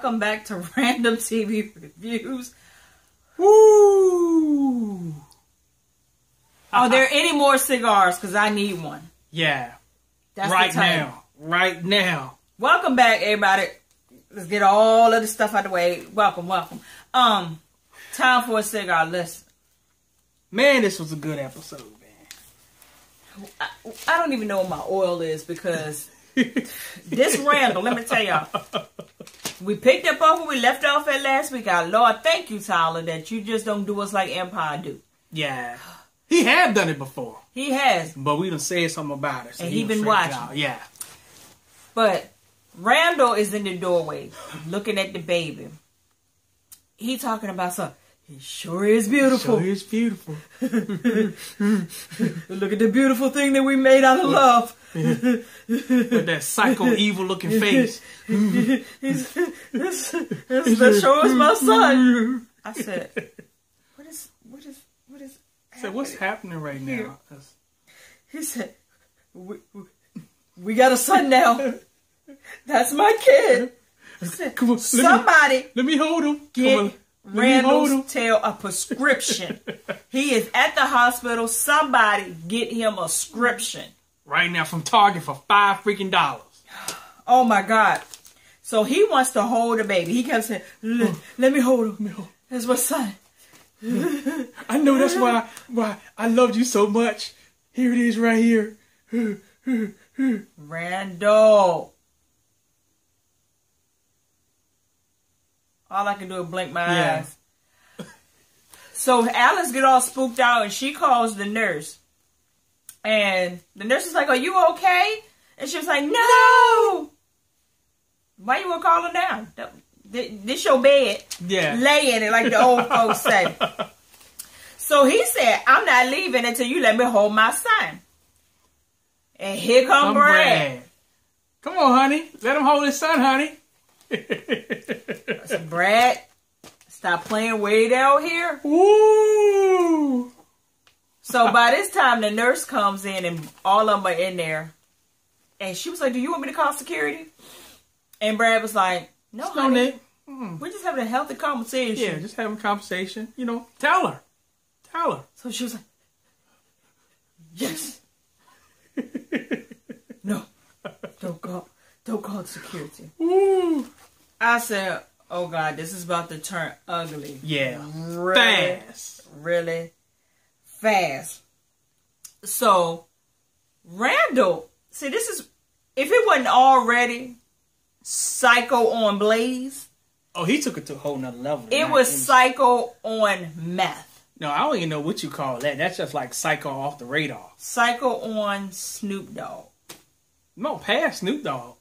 welcome back to Random TV Reviews. Woo! Are there any more cigars? Because I need one. Yeah. That's right the time. now. Right now. Welcome back, everybody. Let's get all of the stuff out of the way. Welcome, welcome. Time for a cigar. Listen. Man, this was a good episode, man. I don't even know what my oil is because this Randall, let me tell y'all. We picked up off where we left off at last week. Our Lord, thank you, Tyler, that you just don't do us like Empire do. Yeah. He had done it before. He has. But we done said something about it. So and he been watching. Yeah. But Randall is in the doorway looking at the baby. He talking about something. He sure is beautiful. Sure is beautiful. Look at the beautiful thing that we made out of love. With that psycho evil looking face. That show is my son. I said, what is So what's happening right now? He said, we got a son now. That's my kid. He said, come on, let me hold him. Get Randall's tail a prescription. He is at the hospital. Somebody get him a prescription. Right now from Target for $5 freaking. Oh my God. So he wants to hold the baby. He kept saying, let me hold him. That's my son. I know that's why I loved you so much. Here it is right here. Randall. All I can do is blink my eyes. So Alice get all spooked out and she calls the nurse. And the nurse is like, are you okay? And she was like, no. Why you gonna call her now? This your bed. Yeah. Lay in it like the old folks say. So he said, I'm not leaving until you let me hold my son. And here come Brad. Come on, honey. Let him hold his son, honey. So Brad, stop playing way down here. Woo! So by this time, the nurse comes in and all of them are in there. And she was like, do you want me to call security? And Brad was like, no, honey. We're just having a healthy conversation. Yeah, just having a conversation. You know, tell her. So she was like, yes. No, don't call security. Woo. I said, oh God, this is about to turn ugly. Yeah. Really fast. So, Randall, see, this is, if it wasn't already psycho on Blaze. Oh, he took it to a whole nother level. It was psycho on meth. No, I don't even know what you call that. That's just like psycho off the radar. Psycho on Snoop Dogg. No, past Snoop Dogg.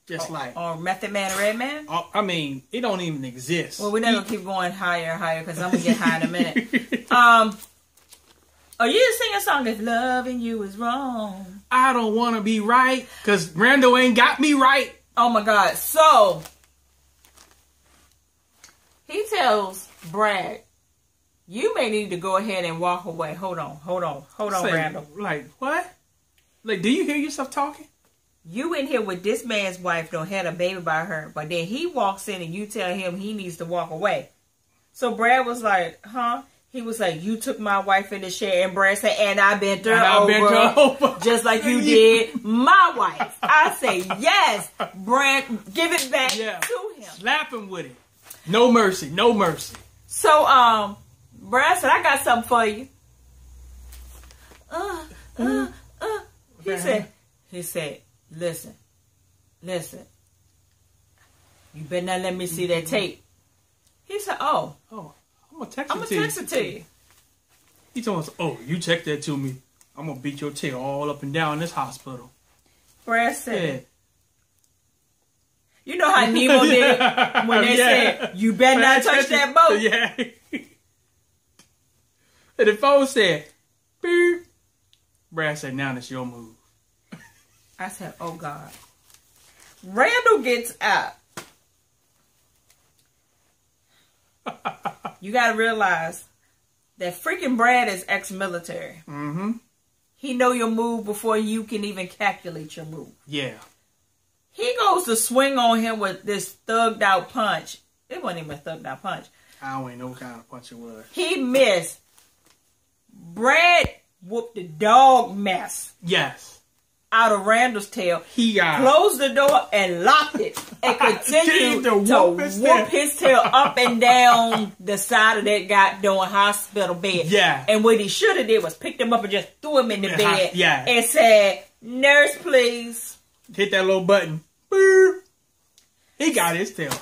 Just like... Or Method Man or Redman? I mean, it don't even exist. Well, we're not going to keep going higher and higher because I'm going to get high in a minute. Oh, you just sing a song, If Loving You Is Wrong. I don't want to be right because Randall ain't got me right. Oh, my God. So, he tells Brad, you may need to go ahead and walk away. Hold on, Randall. Like, what? Like, do you hear yourself talking? You in here with this man's wife, don't had a baby by her, but then he walks in and you tell him he needs to walk away. So Brad was like, huh? He was like, you took my wife in the chair, and Brad said, and I bent her over just like you did my wife. I say, yes, Brad, give it back to him. Slap him with it. No mercy, no mercy. So, Brad said, I got something for you. He said, listen. You better not let me see that tape. He said, oh, I'm going to text it to you. He told us, oh, you text that to me. I'm going to beat your tail all up and down this hospital. Brad said, you know how Nemo did it when they said, you better not touch that boat. Yeah. And the phone said, beep. Brad said, now it's your move. I said, oh God. Randall gets out. You got to realize that freaking Brad is ex-military. Mm-hmm. He know your move before you can even calculate your move. Yeah. He goes to swing on him with this thugged out punch. It wasn't even a thugged out punch. I don't even know what kind of punch it was. He missed. Brad whooped the dog mess. Yes. Out of Randall's tail. He closed the door and locked it. And continued to whoop his tail up and down the side of that goddamn hospital bed. Yeah. And what he should have did was picked him up and just threw him in the bed. Yeah. And said, "Nurse, please." Hit that little button. Boop. He got his tail.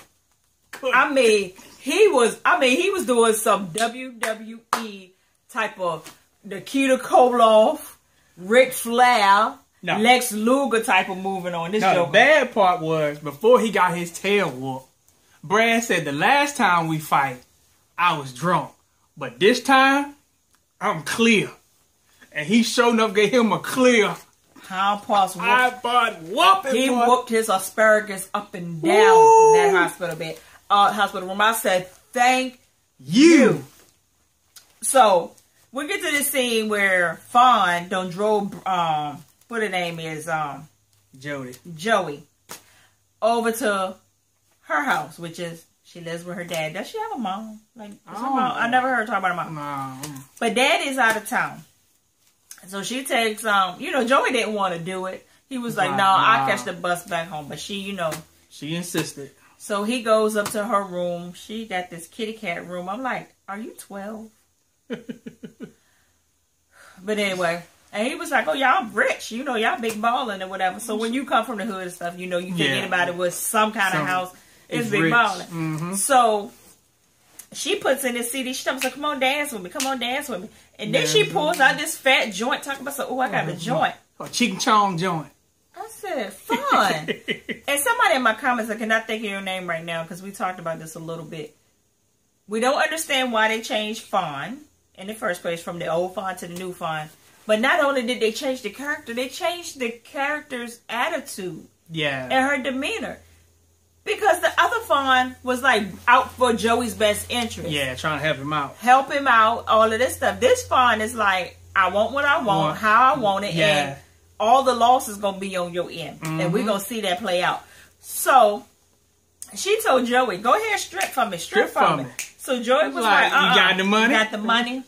I mean, he was doing some WWE type of Nikita Koloff, Ric Flair, Lex Luger type of moving on this show. The bad part was, before he got his tail whooped, Brad said, the last time we fight, I was drunk. But this time, I'm clear. And he sure enough gave him a clear. He whooped his asparagus up and down that hospital bed, hospital room. I said, "Thank you." So we get to the scene where Fawn done drove, what her name is, Joey, over to her house, which is, she lives with her dad. Does she have a mom? Like, I never heard her talk about her mom. No. But dad is out of town. So she takes, Joey didn't want to do it. He was like, no, I'll catch the bus back home. But she, she insisted. So he goes up to her room. She got this kitty cat room. I'm like, are you 12? But anyway, and he was like, oh, y'all rich. Y'all big balling or whatever. So when you come from the hood and stuff, you think anybody with some kind of house is big balling. Mm-hmm. So she puts in this CD. She tells me, come on, dance with me. Come on, dance with me. And then she pulls out this fat joint, talking about, oh, I got a joint. A chicken chong joint. I said, fun. And somebody in my comments, I cannot think of your name right now, because we talked about this a little bit. We don't understand why they changed Fawn in the first place, from the old Fawn to the new Fawn. But not only did they change the character, they changed the character's attitude. Yeah. And her demeanor. Because the other Fawn was like out for Joey's best interest. Yeah, trying to help him out. Help him out, all of this stuff. This Fawn is like, I want what I want, how I want it, and all the loss is going to be on your end. Mm-hmm. And we're going to see that play out. So, she told Joey, go ahead, strip for me, strip for me. So Joey was like, you got the money? You got the money?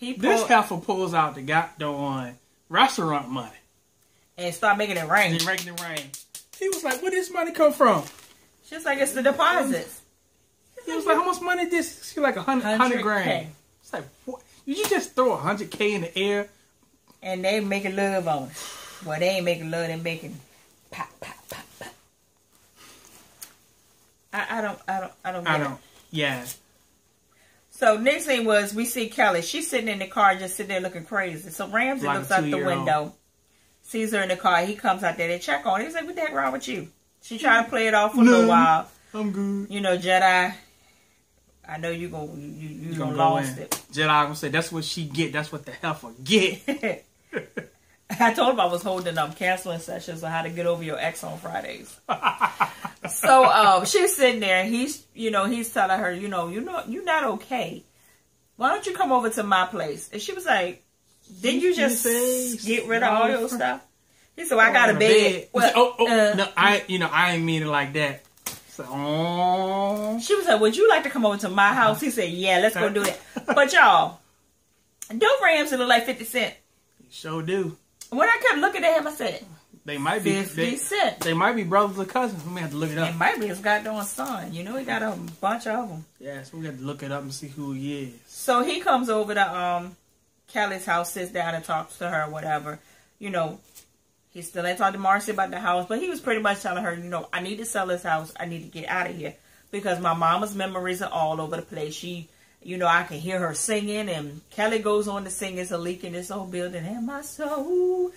This heifer pulls out the goddamn restaurant money. And start making it rain. He was like, where did this money come from? She's like, it's the deposits. He was like, how much money is this? She like 100 grand. It's like, what? Did you just throw 100K in the air? And they making love on it. Well, they ain't making love, they making pop, pop, pop, pop. I don't get it. Yeah. So next thing was, we see Kelly. She's sitting in the car, just sitting there looking crazy. So Ramsey looks out the window, sees her in the car. He comes out there. They check on her. He's like, what the heck wrong with you? She tried to play it off for a little while. I'm good. Jedi, I know you gonna lost it. Jedi gonna say, that's what she get. That's what the heifer get. I told him I was holding counseling sessions on how to get over your ex on Fridays. So she's sitting there, and he's telling her, you're not okay. Why don't you come over to my place? And she was like, didn't you just get rid of all your stuff? He said, well, I got a bed. Well, no, I ain't mean it like that. So, she was like, would you like to come over to my house? He said, yeah, let's go do it. But y'all, don't Ramsey look like 50 Cent? He sure do. When I kept looking at him, I said, they might be 50 Cent. They might be brothers or cousins. We may have to look it up. It might be his goddamn son. He got a bunch of them. Yeah, so we have to look it up and see who he is. So he comes over to Kelly's house, sits down and talks to her or whatever. He still ain't talking to Marcy about the house, but he was pretty much telling her, I need to sell this house. I need to get out of here because my mama's memories are all over the place. She, I can hear her singing, and Kelly goes on to sing, it's a leak in this old building, and my soul,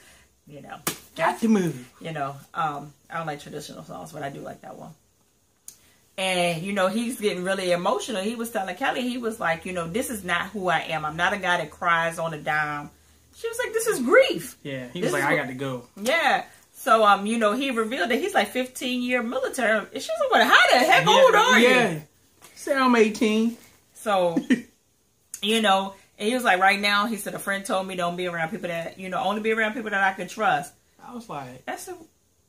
got to move. I don't like traditional songs, but I do like that one. And, he's getting really emotional. He was telling Kelly, he was like, this is not who I am. I'm not a guy that cries on a dime. She was like, this is grief. Yeah, he was like, I got to go. Yeah. So, he revealed that he's like 15-year military. And she was like, well, how the heck old are you? Yeah. Say I'm 18. So, and he was like, right now, he said, a friend told me don't be around people that, only be around people that I can trust. I was like, That's a,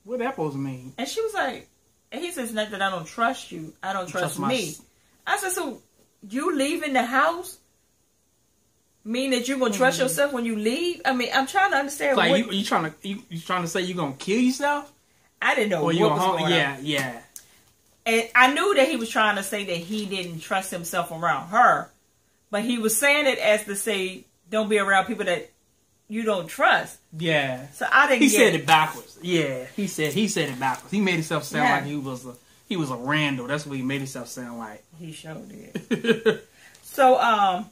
what that supposed to mean? and she was like, and he says, not that I don't trust you. I don't trust me. I said, so you leaving the house mean that you're going to trust yourself when you leave? I mean, I'm trying to understand. Like, you trying to say you're going to kill yourself? I didn't know what was going on. Yeah. And I knew that he was trying to say that he didn't trust himself around her. But he was saying it as to say, don't be around people that you don't trust. Yeah. So I didn't. He said it backwards. Yeah. He said it backwards. He made himself sound like he was a Randall. That's what he made himself sound like. He sure did. So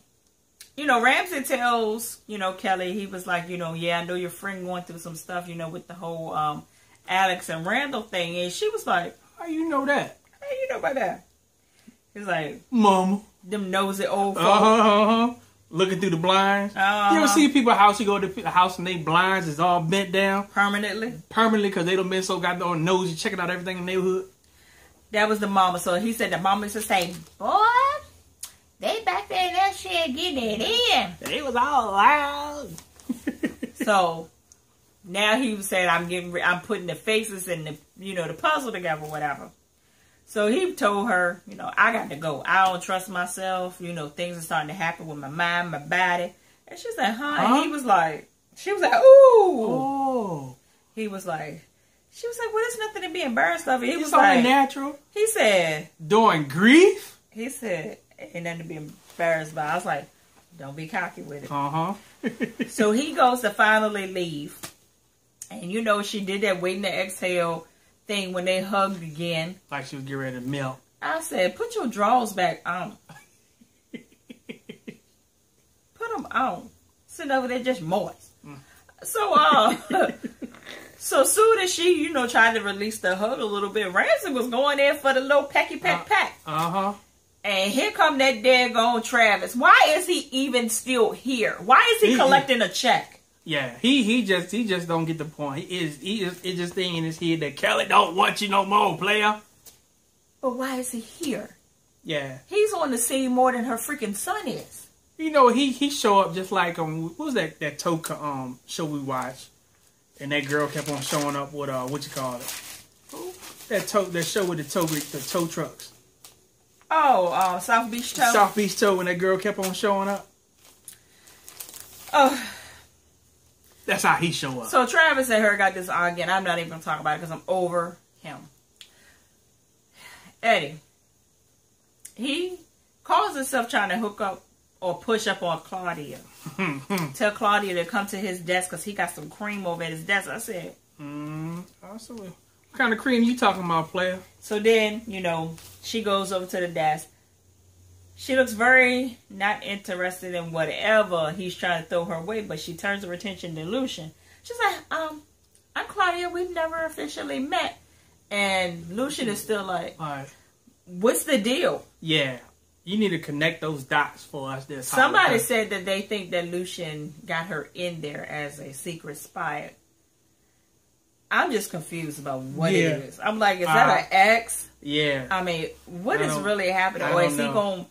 Ramsey tells Kelly, he was like, yeah, I know your friend going through some stuff, with the whole Alex and Randall thing, and she was like, how you know that? How you know about that? He's like, Mama. Them nosy old folks. Looking through the blinds. You ever see people's house? You go to the house and they blinds is all bent down permanently because they don't been so goddamn nosy, checking out everything in the neighborhood. That was the mama. So he said the mama used to say, boy, they back there in that shit getting it in. They was all loud. So now he was saying, I'm putting the faces and the puzzle together, whatever. So he told her, I got to go. I don't trust myself. Things are starting to happen with my mind, my body. And she said, huh? And she was like, ooh. Oh. She was like, well, there's nothing to be embarrassed of. He was only like, natural. He said, during grief? He said, ain't nothing to be embarrassed by. I was like, don't be cocky with it. So he goes to finally leave. And she did that waiting to exhale thing when they hugged again. Like she was getting ready to melt. I said, put your drawers back on. Put them on. Sitting over there just moist. So soon as she, tried to release the hug a little bit, Ramsey was going in for the little pecky peck. And here come that daggone Travis. Why is he even still here? Why is he collecting a check? Yeah, he just don't get the point. It's just thinking in his head that Kelly don't want you no more, player. But why is he here? Yeah, he's on the scene more than her freaking son is. He show up just like what was that Toka show we watched, and that girl kept on showing up with what you call it? Who? That show with the tow trucks. Oh, South Beach Tow. South Beach Tow, when that girl kept on showing up. Oh. That's how he show up. So Travis and her got this argument. I'm not even going to talk about it because I'm over him. Eddie. He calls himself trying to hook up or push up on Claudia. Tell Claudia to come to his desk because he got some cream over at his desk. I said. What kind of cream you talking about, player? So then, she goes over to the desk. She looks very not interested in whatever he's trying to throw her way, but she turns her attention to Lucian. She's like, I'm Claudia. We've never officially met. And Lucian is still like, what's the deal? Yeah. You need to connect those dots for us. Somebody said that they think that Lucian got her in there as a secret spy. I'm just confused about what it is. I'm like, is that an ex? Yeah. I mean, what is really happening? Or is he going to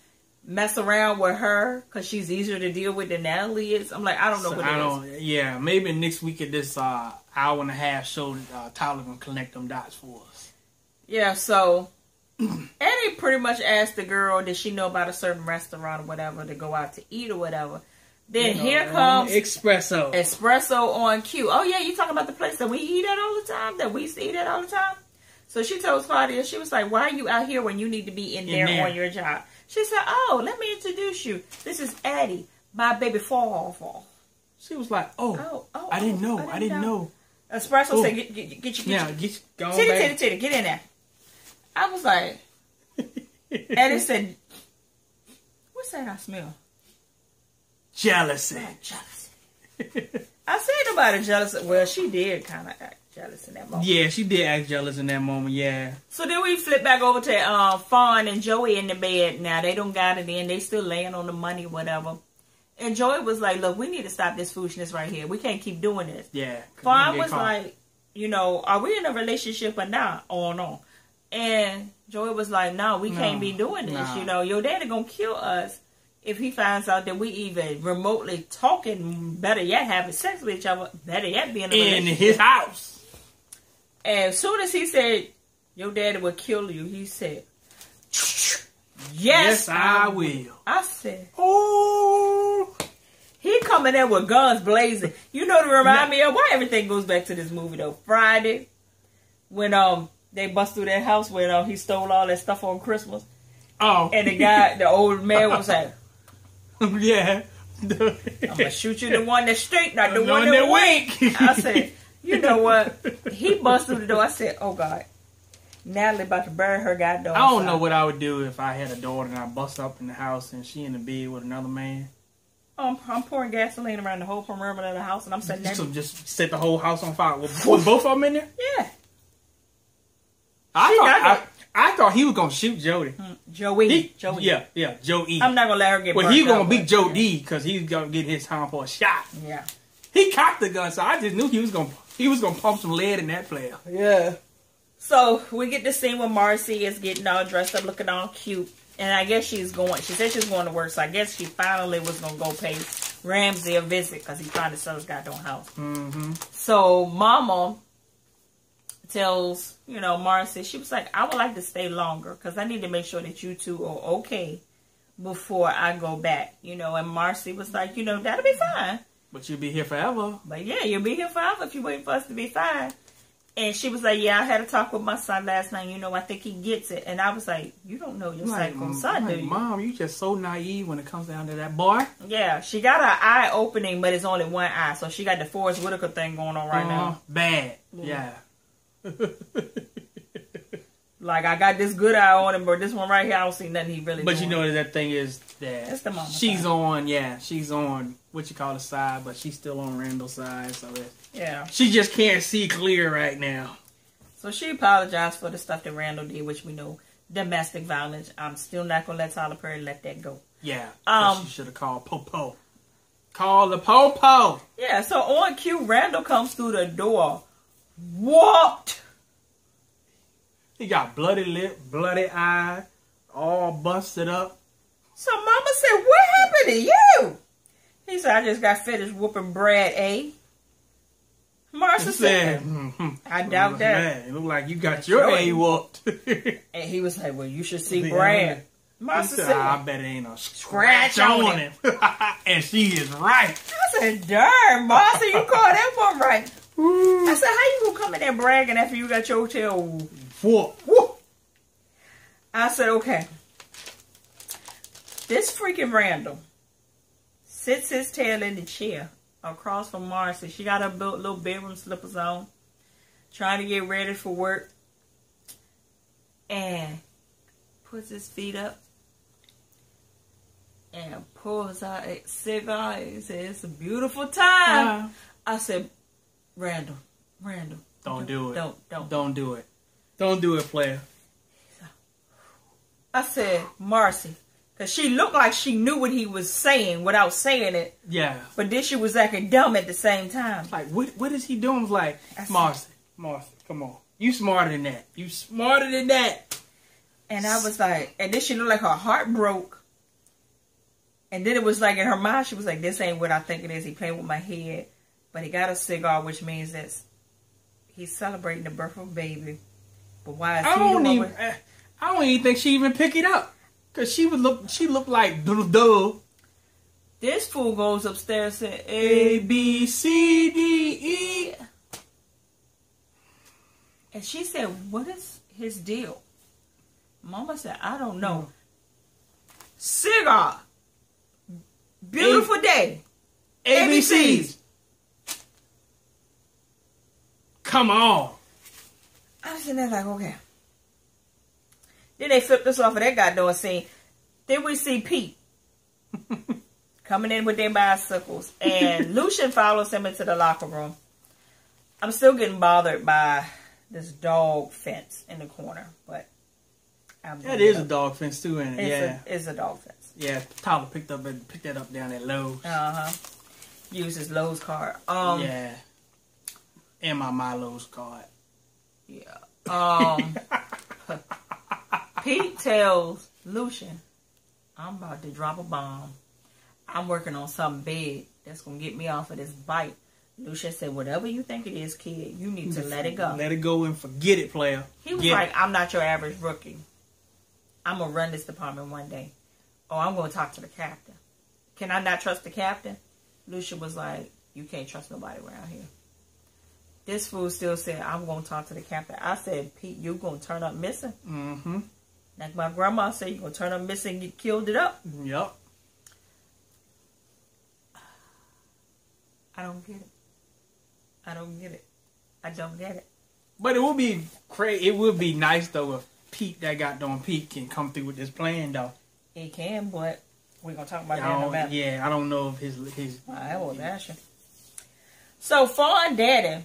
mess around with her because she's easier to deal with than Natalie is? I'm like, I don't know what it is. Yeah, maybe next week at this hour and a half show, Tyler going to connect them dots for us. Yeah, so Eddie pretty much asked the girl, did she know about a certain restaurant or whatever to go out to eat or whatever. Then here comes Espresso on cue. Oh yeah, you talking about the place that we eat at all the time? That we used to eat at all the time? So she told Claudia, she was like, why are you out here when you need to be in there on your job? She said, oh, let me introduce you. This is Eddie, my baby fall. She was like, I didn't know. Espresso said, get get in there. I was like, Eddie said, what's that I smell? Jealousy. I said nobody jealous. Well, she did kind of act jealous in that moment. Yeah, she did act jealous in that moment, yeah. So then we flip back over to Fawn and Joey in the bed. Now, they don't got it in. They still laying on the money, whatever. And Joey was like, look, we need to stop this foolishness right here. We can't keep doing this. Yeah. Fawn was like, are we in a relationship or not? Oh, no. And Joey was like, no, we can't be doing this. Your daddy gonna kill us if he finds out that we even remotely talking, better yet having sex with each other, better yet being in his house. And as soon as he said, your daddy will kill you, he said, yes, I will. I said, oh. He coming there with guns blazing. You know to remind me of why everything goes back to this movie though. Friday, when they bust through that house when he stole all that stuff on Christmas. Oh. And the old man was like, yeah. I'm gonna shoot you the one that's straight, not the one that wink. I said, you know what? He bust through the door. I said, oh God. Natalie about to bury her goddamn. I don't know what I would do if I had a daughter and I bust up in the house and she in the bed with another man. I'm pouring gasoline around the whole perimeter of the house, and I'm setting that. So just set the whole house on fire. Was both of them in there? Yeah. I thought he was gonna shoot Jody. Joey. Yeah, Joey. I'm not gonna let her get. Well, he gonna beat Joe D because he's gonna get his time for a shot. Yeah. He cocked the gun, so I just knew he was gonna pump some lead in that player. Yeah. So we get the scene where Marcy is getting all dressed up, looking all cute. And I guess she said she's going to work, so I guess she finally was going to go pay Ramsey a visit because he's trying to sell his goddamn house. Mm-hmm. So Mama tells, Marcy, she was like, I would like to stay longer because I need to make sure that you two are okay before I go back. And Marcy was like, that'll be fine. But you'll be here forever. But yeah, you'll be here forever if you wait for us to be fine. And she was like, yeah, I had a talk with my son last night. I think he gets it. And I was like, you don't know your son, do you? Mom, you just so naive when it comes down to that boy. Yeah, she got her eye opening, but it's only one eye. So she got the Forrest Whitaker thing going on right now. Bad. Yeah. Like, I got this good eye on him, but this one right here, I don't see nothing he really But doing. that thing is that That's the mama she's side. she's on what you call the side, but she's still on Randall's side, so yeah. She just can't see clear right now. So she apologized for the stuff that Randall did, which we know, domestic violence. I'm still not going to let Tyler Perry let that go. Yeah. She should have called Popo. Call the Popo. Yeah, so on cue, Randall comes through the door. Whooped. He got bloody lip, bloody eye, all busted up. So Mama said, what happened to you? He said, I just got finished whooping Brad A. Marcia said, I doubt that. Man, it looked like you got your A whooped. And he was like, well, you should see Brad. Marcia said, I bet it ain't a scratch on him. And she is right. I said, darn, Marcia, you called that one right. I said, how you gonna come in there bragging after you got your tail whoop? I said, okay. This freaking Randall sits his tail in the chair across from Marcy. She got her little bedroom slippers on, trying to get ready for work, and puts his feet up and pulls out a cigar and says, it's a beautiful time. I said, Randall. Don't do it. Don't do it. Don't do it, player. I said, Marcy. Because she looked like she knew what he was saying without saying it. Yeah. But then she was acting dumb at the same time. Like, what is he doing? Was like, Marcy, come on. You smarter than that. You smarter than that. And I was like, and then she looked like her heart broke. And then it was like in her mind, she was like, this ain't what I think it is. He playing with my head. But he got a cigar, which means that he's celebrating the birth of a baby. But why is I don't even think she even picked it up. Because she looked like duh. This fool goes upstairs and said, A, B, C, D, E. And she said, what is his deal? Mama said, I don't know. Cigar. Beautiful day. ABCs. Come on. I was sitting there like, okay. Then they flipped us off of that goddamn scene. Then we see Pete coming in with their bicycles. And Lucian follows him into the locker room. I'm still getting bothered by this dog fence in the corner. But that is a dog fence too, isn't it? It's a dog fence. Yeah, Tyler picked that up down at Lowe's. Used his Lowe's card. Yeah. And my Lowe's card. Yeah. Pete tells Lucian, I'm about to drop a bomb. I'm working on something big that's going to get me off of this bite. Lucia said, whatever you think it is, kid, you need to let it go. Let it go and forget it, player. He was like, I'm not your average rookie. I'm going to run this department one day. Oh, I'm going to talk to the captain. Can I not trust the captain? Lucia was like, you can't trust nobody around here. This fool still said, I'm going to talk to the captain. I said, Pete, you going to turn up missing? Mm-hmm. Like my grandma said, you're going to turn up missing and get killed it up. Yep. I don't get it. I don't get it. I don't get it. But it would be crazy. It would be nice though if Pete, that goddamn Pete, can come through with this plan though. He can, but we're gonna talk about that in a minute. Yeah, I don't know if his. I was asking. So Fawn Daddy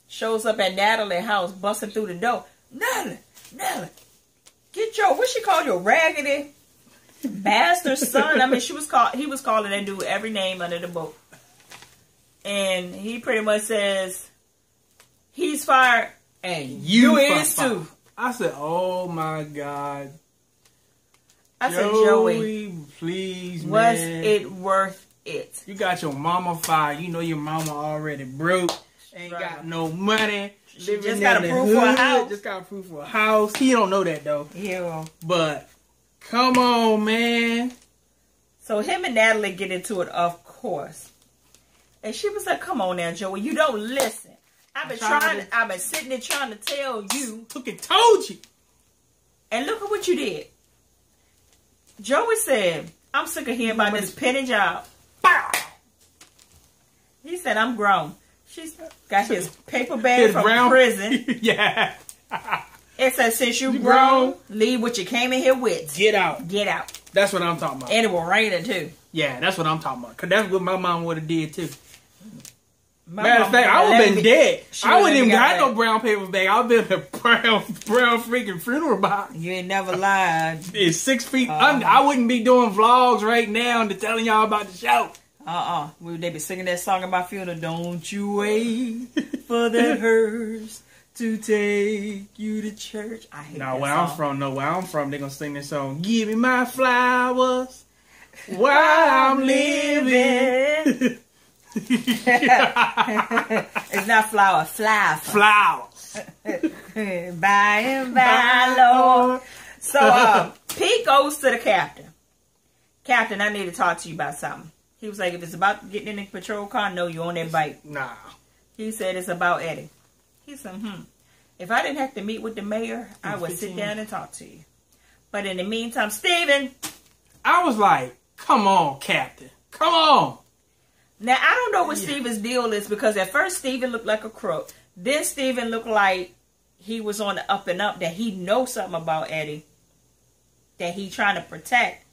shows up at Natalie's house, busting through the door. Natalie, get your, what she called your raggedy bastard son. I mean, he was calling that dude every name under the book. And he pretty much says, he's fired and you is too. I said, oh my God. I said, Joey, please, was man. it worth it? You got your mama fired. You know your mama already broke. Ain't got no money. She just got approved for a house. Just got approved for a house. He don't know that though. Yeah. But come on, man. So him and Natalie get into it, of course. And she was like, come on now, Joey, you don't listen. I've been sitting there trying to tell you. Fucking told you. And look at what you did. Joey said, I'm sick of hearing about this penny job. Bow. He said, I'm grown. She's got his paper bag from prison. Yeah. It says, since you grown, leave what you came in here with. Get out. Get out. That's what I'm talking about. And it will rain it too. Yeah, that's what I'm talking about. Because that's what my mom would have did too. Matter of fact, I would have been dead. I wouldn't even got no brown paper bag. I would have been a brown freaking funeral box. You ain't never lied. It's 6 feet under. I wouldn't be doing vlogs right now and telling y'all about the show. They be singing that song at my funeral. Don't you wait for the hearse to take you to church. I hate that song. Where I'm from, they're going to sing this song. Give me my flowers while I'm living. It's not flower, flowers. By and by, Lord. So Pete goes to the captain. Captain, I need to talk to you about something. He was like, if it's about getting in the patrol car, no, you on that bike. Nah. He said it's about Eddie. He said, if I didn't have to meet with the mayor, I would sit down and talk to you. But in the meantime, Steven. I was like, come on, Captain. Come on. Now, I don't know what Steven's deal is, because at first Steven looked like a crook. Then Steven looked like he was on the up and up, that he knows something about Eddie, that he trying to protect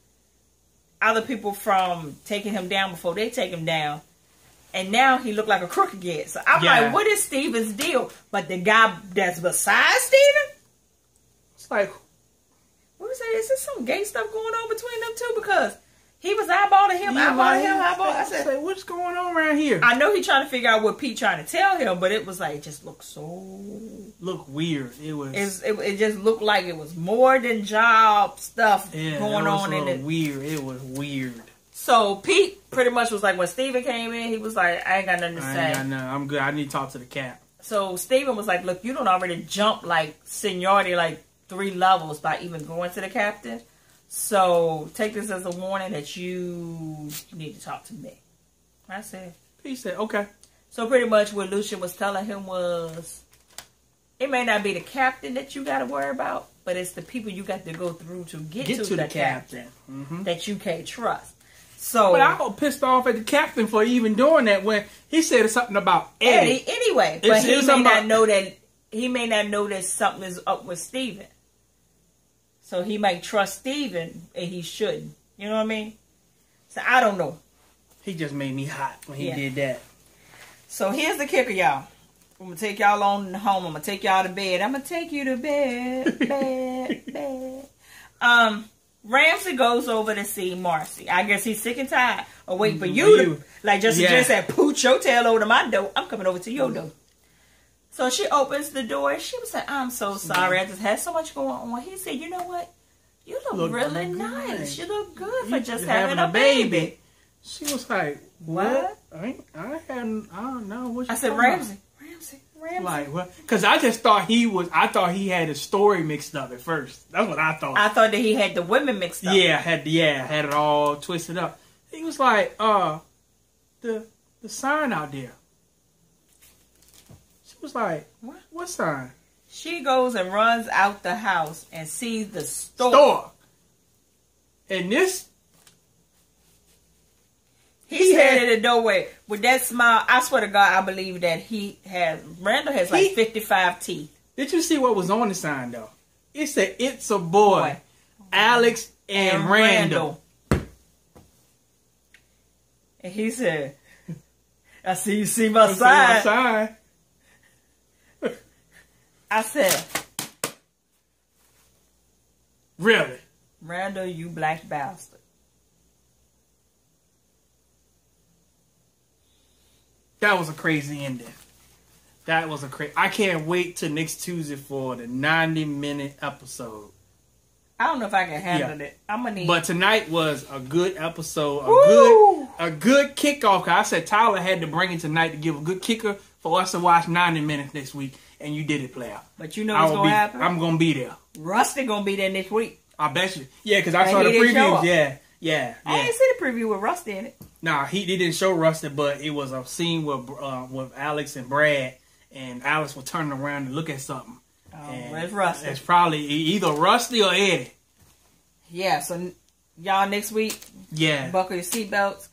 other people from taking him down before they take him down. And now he looked like a crook again. So I'm like, what is Steven's deal? But the guy that's beside Steven? It's like, what was that? Is there some gay stuff going on between them two? Because he was eyeballing him, I said, what's going on around here? I know he's trying to figure out what Pete trying to tell him, but it was like, it just looked so... Look weird. It just looked like it was more than job stuff going on in it. It was weird. So Pete pretty much was like, when Steven came in, he was like, I ain't got nothing to say. I'm good. I need to talk to the cap. So Steven was like, look, you don't already jump like seniority like 3 levels by even going to the captain. So take this as a warning that you need to talk to me. I said. He said, okay. So pretty much what Lucia was telling him was, it may not be the captain that you got to worry about, but it's the people you got to go through to get to the captain that you can't trust. So, but I got pissed off at the captain for even doing that when he said something about Eddie. Anyway, but he may not know that. He may not know that something is up with Steven. So he might trust Steven and he shouldn't. You know what I mean? So I don't know. He just made me hot when he did that. So here's the kicker, y'all. I'm going to take y'all on home. I'm going to take y'all to bed. I'm going to take you to bed. bed. Ramsey goes over to see Marcy. I guess he's sick and tired of waiting for you to, like just said, pooch your tail over to my door. I'm coming over to your door. So she opens the door. She was like, I'm so sorry. I just had so much going on. He said, you know what? You look really nice. You look good for just having a a baby. She was like, what? I don't know. What I said, Ramsey. Like, what? Because I just thought I thought he had the story mixed up at first. That's what I thought. I thought that he had the women mixed up. Yeah, had it all twisted up. He was like, the sign out there. She was like, what sign? She goes and runs out the house and sees the store. And this... He said in the doorway with that smile. I swear to God, I believe that Randall has like 55 teeth. Did you see what was on the sign though? It said, "It's a boy, Alex and Randall." And he said, "I see you see my sign." I said, "Really, Randall, you black bastard." That was a crazy ending. I can't wait till next Tuesday for the 90-minute episode. I don't know if I can handle it. I'm gonna need. But tonight was a good episode, a good kickoff. I said Tyler had to bring it tonight to give a good kicker for us to watch 90 minutes next week, and you did it, player. But you know what's gonna happen? I'm gonna be there. Rusty gonna be there next week. I bet you. Yeah, because I saw the previews. Yeah. I didn't see the preview with Rusty in it. Nah, he didn't show Rusty, but it was a scene with Alex and Brad, and Alex was turning around to look at something. Oh, where's Rusty? It's probably either Rusty or Eddie. Yeah, so y'all next week, buckle your seatbelts.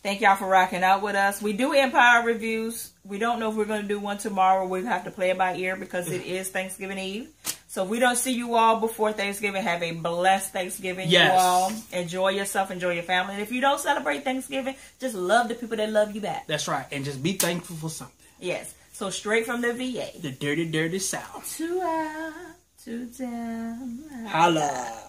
Thank y'all for rocking out with us. We do Empire reviews. We don't know if we're going to do one tomorrow. We have to play it by ear because it is Thanksgiving Eve. So if we don't see you all before Thanksgiving, have a blessed Thanksgiving. Yes. You all enjoy yourself, enjoy your family. And if you don't celebrate Thanksgiving, just love the people that love you back. That's right. And just be thankful for something. Yes. So straight from the VA. The dirty, dirty South. To out, to down. Holla.